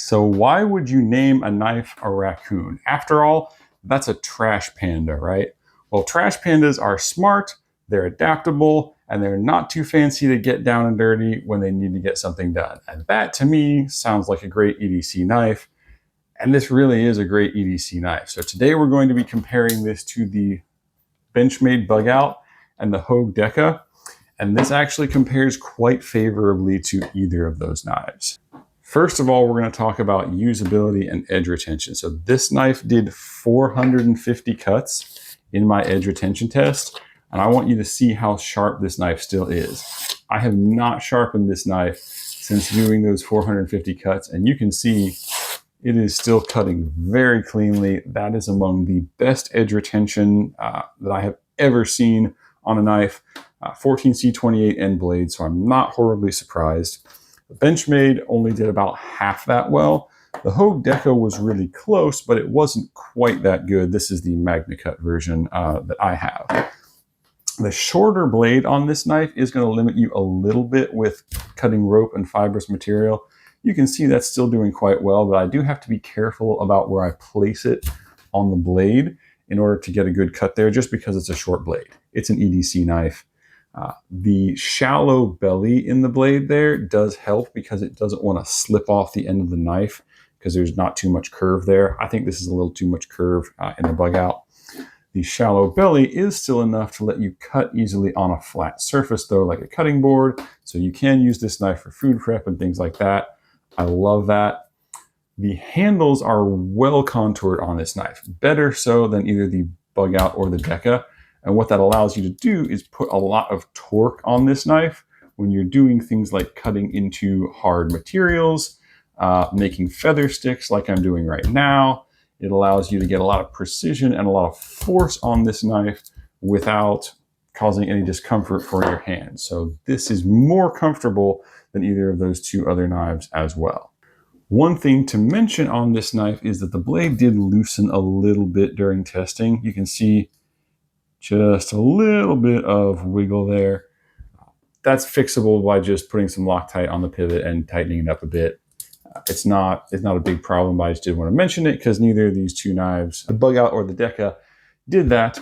So why would you name a knife a raccoon? After all, that's a trash panda, right? Well, trash pandas are smart, they're adaptable, and they're not too fancy to get down and dirty when they need to get something done. And that, to me, sounds like a great EDC knife. And this really is a great EDC knife. So today we're going to be comparing this to the Benchmade Bugout and the Hogue Deca. And this actually compares quite favorably to either of those knives. First of all, we're going to talk about usability and edge retention. So this knife did 450 cuts in my edge retention test, and I want you to see how sharp this knife still is. I have not sharpened this knife since doing those 450 cuts, and you can see it is still cutting very cleanly. That is among the best edge retention that I have ever seen on a knife. 14C28 end blade, so I'm not horribly surprised. The Benchmade only did about half that well. The Hogue Deca was really close, but it wasn't quite that good. This is the MagnaCut version that I have. The shorter blade on this knife is going to limit you a little bit with cutting rope and fibrous material. You can see that's still doing quite well, but I do have to be careful about where I place it on the blade in order to get a good cut there, just because it's a short blade. It's an EDC knife. The shallow belly in the blade there does help because it doesn't want to slip off the end of the knife because there's not too much curve there. I think this is a little too much curve in the Bugout. The shallow belly is still enough to let you cut easily on a flat surface though, like a cutting board. So you can use this knife for food prep and things like that. I love that. The handles are well contoured on this knife, better so than either the Bugout or the Deca. And what that allows you to do is put a lot of torque on this knife when you're doing things like cutting into hard materials, making feather sticks like I'm doing right now. It allows you to get a lot of precision and a lot of force on this knife without causing any discomfort for your hands. So this is more comfortable than either of those two other knives as well. One thing to mention on this knife is that the blade did loosen a little bit during testing. You can see just a little bit of wiggle there. That's fixable by just putting some Loctite on the pivot and tightening it up a bit. It's not a big problem, but I just did want to mention it because neither of these two knives, the Bugout or the Deca, did that.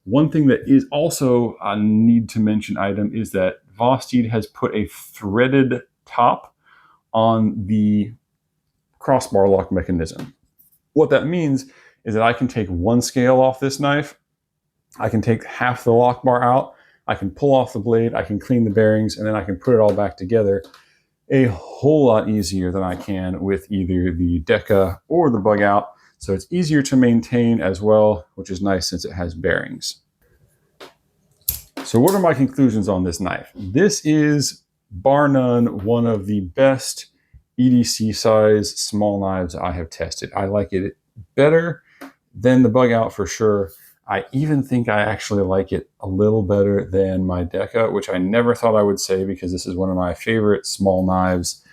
One thing that is also a need to mention item is that Vosteed has put a threaded top on the crossbar lock mechanism. What that means is that I can take one scale off this knife, I can take half the lock bar out, I can pull off the blade, I can clean the bearings, and then I can put it all back together a whole lot easier than I can with either the Deca or the Bugout. So it's easier to maintain as well, which is nice since it has bearings. So what are my conclusions on this knife? This is, bar none, one of the best EDC size small knives I have tested. I like it better than the Bugout for sure. I even think I actually like it a little better than my Deca, which I never thought I would say because this is one of my favorite small knives.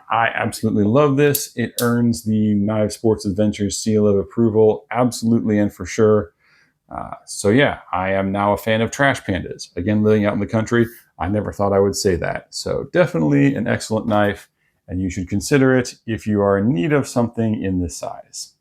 I absolutely love this. It earns the Knives Sports Adventures seal of approval, absolutely and for sure. So yeah, I am now a fan of trash pandas. Again, living out in the country, I never thought I would say that. So definitely an excellent knife, and you should consider it if you are in need of something in this size.